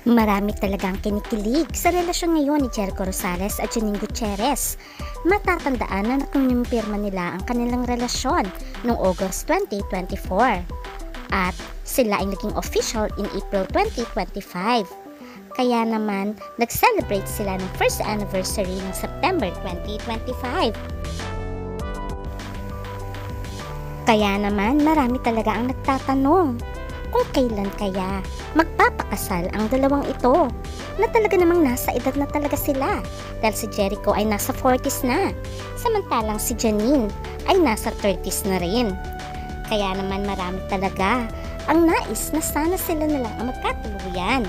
Marami talagang kinikilig sa relasyon ngayon ni Jericho Rosales at Janine Gutierrez. Matatandaan na nakumpirma nila ang kanilang relasyon noong August 2024 at sila ay naging official in April 2025. Kaya naman, nag-celebrate sila ng first anniversary ng September 2025. Kaya naman, marami talaga ang nagtatanong kung kailan kaya magpapakasal ang dalawang ito na talaga namang nasa edad na talaga sila dahil si Jericho ay nasa 40s na samantalang si Janine ay nasa 30s na rin. Kaya naman marami talaga ang nais na sana sila na lang ang magkatuluyan.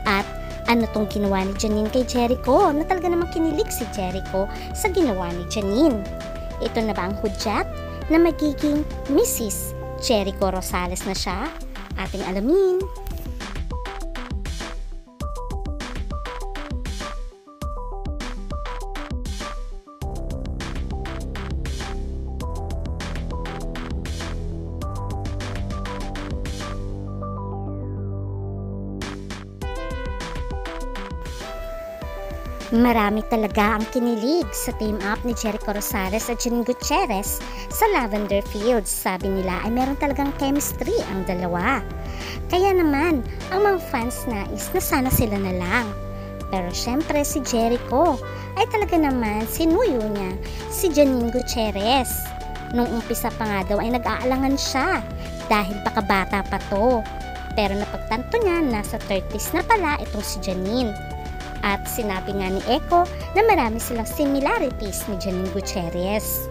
At ano tong ginawa ni Janine kay Jericho na talaga namang kinilig si Jericho sa ginawa ni Janine? Ito na ba ang hudyat na magiging Mrs. Jericho Rosales na siya? Ating alamin. Marami talaga ang kinilig sa team-up ni Jericho Rosales at Janine Gutierrez sa Lavender Fields. Sabi nila ay meron talagang chemistry ang dalawa. Kaya naman, ang mga fans nais na sana sila na lang. Pero syempre si Jericho ay talaga naman sinuyo niya si Janine Gutierrez. Nung umpisa pa nga daw ay nag-aalangan siya dahil baka bata pa to. Pero napagtanto niya nasa 30s na pala itong si Janine. At sinabi nga ni Echo na marami silang similarities ni Janine Gutierrez.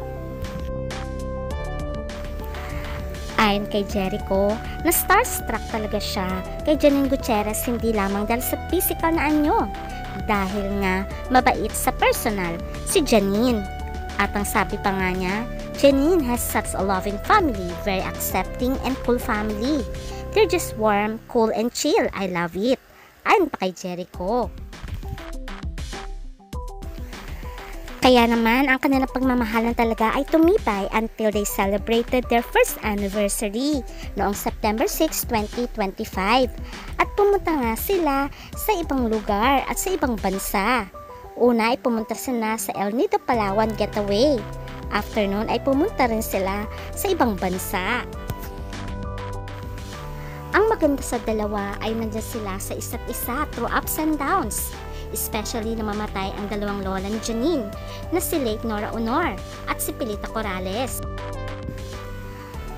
Ayon kay Jericho, na starstruck talaga siya kay Janine Gutierrez hindi lamang dahil sa physical na anyo, dahil nga mabait sa personal si Janine. At ang sabi pa nga niya, Janine has such a loving family, very accepting and cool family. They're just warm, cool and chill. I love it. Ayon pa kay Jericho. Kaya naman, ang kanilang pagmamahalan talaga ay tumibay until they celebrated their first anniversary noong September 6, 2025. At pumunta nga sila sa ibang lugar at sa ibang bansa. Una ay pumunta sila sa El Nido, Palawan getaway. After noon ay pumunta rin sila sa ibang bansa. Ang maganda sa dalawa ay nandiyan sila sa isa't isa through ups and downs. Especially na mamatay ang dalawang lola ni Janine na si late Nora Honor at si Pilita Corrales.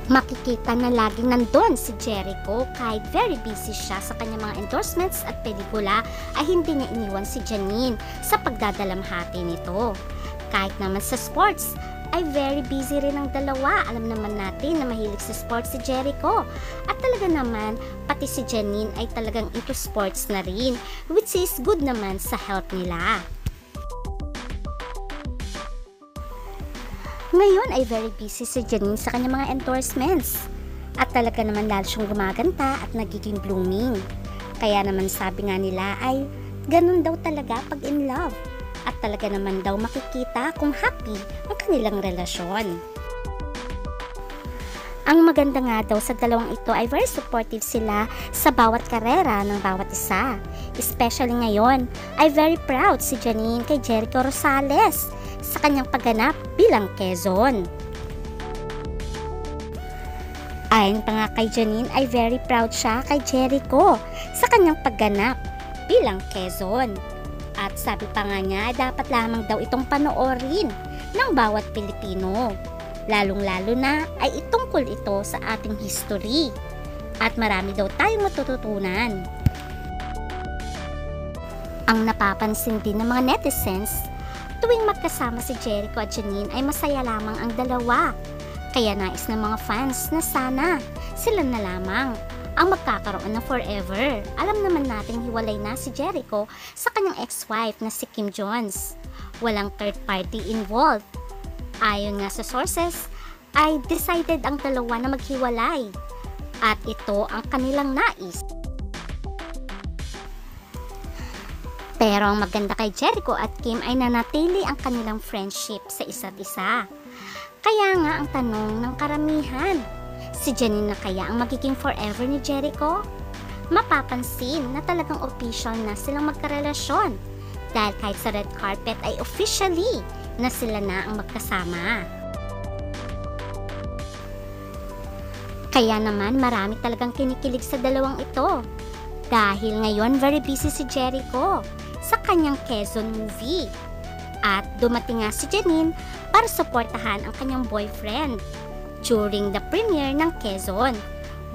Makikita na laging nandun si Jericho kahit very busy siya sa kanyang mga endorsements at pelikula ay hindi niya iniwan si Janine sa pagdadalamhati nito. Kahit naman sa sports ay very busy rin ang dalawa. Alam naman natin na mahilig sa sports si Jericho. At talaga naman, pati si Janine ay talagang into sports na rin, which is good naman sa health nila. Ngayon ay very busy si Janine sa kanyang mga endorsements. At talaga naman lalo siyang gumaganda at nagiging blooming. Kaya naman sabi nga nila ay ganun daw talaga pag in love. At talaga naman daw makikita kung happy ang kanilang relasyon. Ang maganda nga daw sa dalawang ito ay very supportive sila sa bawat karera ng bawat isa. Especially ngayon ay very proud si Janine kay Jericho Rosales sa kanyang pagganap bilang Quezon. Ayon pa nga kay Janine ay very proud siya kay Jericho sa kanyang pagganap bilang Quezon. At sabi pa nga niya, dapat lamang daw itong panoorin ng bawat Pilipino. Lalong-lalo na ay itungkol ito sa ating history. At marami daw tayong matututunan. Ang napapansin din ng mga netizens, tuwing magkasama si Jericho at Janine ay masaya lamang ang dalawa. Kaya nais ng mga fans na sana sila na lamang ang magkakaroon ng forever. Alam naman nating hiwalay na si Jericho sa kanyang ex-wife na si Kim Jones. Walang third party involved. Ayon nga sa sources, ay decided ang dalawa na maghiwalay. At ito ang kanilang nais. Pero ang maganda kay Jericho at Kim ay nanatili ang kanilang friendship sa isa't isa. Kaya nga ang tanong ng karamihan, si Janine na kaya ang magiging forever ni Jericho? mapapansin na talagang official na silang magkarelasyon dahil kahit sa red carpet ay officially na sila na ang magkasama. Kaya naman marami talagang kinikilig sa dalawang ito dahil ngayon very busy si Jericho sa kanyang Quezon movie at dumating nga si Janine para suportahan ang kanyang boyfriend during the premiere ng Quezon,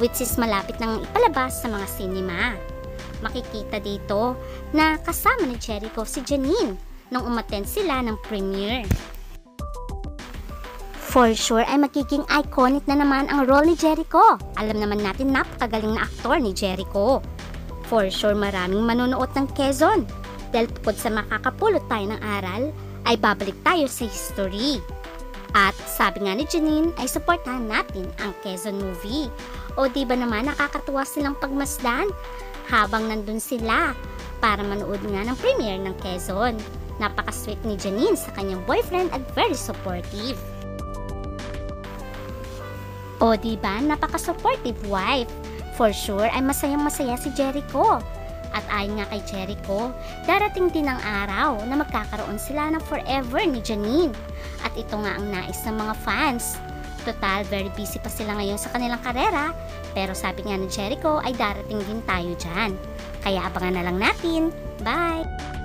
which is malapit nang ipalabas sa mga sinema. Makikita dito na kasama ni Jericho si Janine nung umattend sila ng premiere. For sure ay magiging iconic na naman ang role ni Jericho. Alam naman natin napakagaling na aktor ni Jericho. For sure maraming manonood ng Quezon dahil bukod sa makakapulot tayo ng aral ay babalik tayo sa history. At sabi nga ni Janine ay supportahan natin ang Quezon movie. O di ba naman nakakatuwa silang pagmasdan habang nandun sila para manood nga ng premiere ng Quezon. Napaka-sweet ni Janine sa kanyang boyfriend at very supportive. O diba, napaka-supportive wife. For sure ay masayang-masaya si Jericho. At ayon nga kay Jericho, darating din ang araw na magkakaroon sila ng forever ni Janine. At ito nga ang nais ng mga fans. Total, very busy pa sila ngayon sa kanilang karera, pero sabi nga ni Jericho ay darating din tayo dyan. Kaya abangan na lang natin. Bye!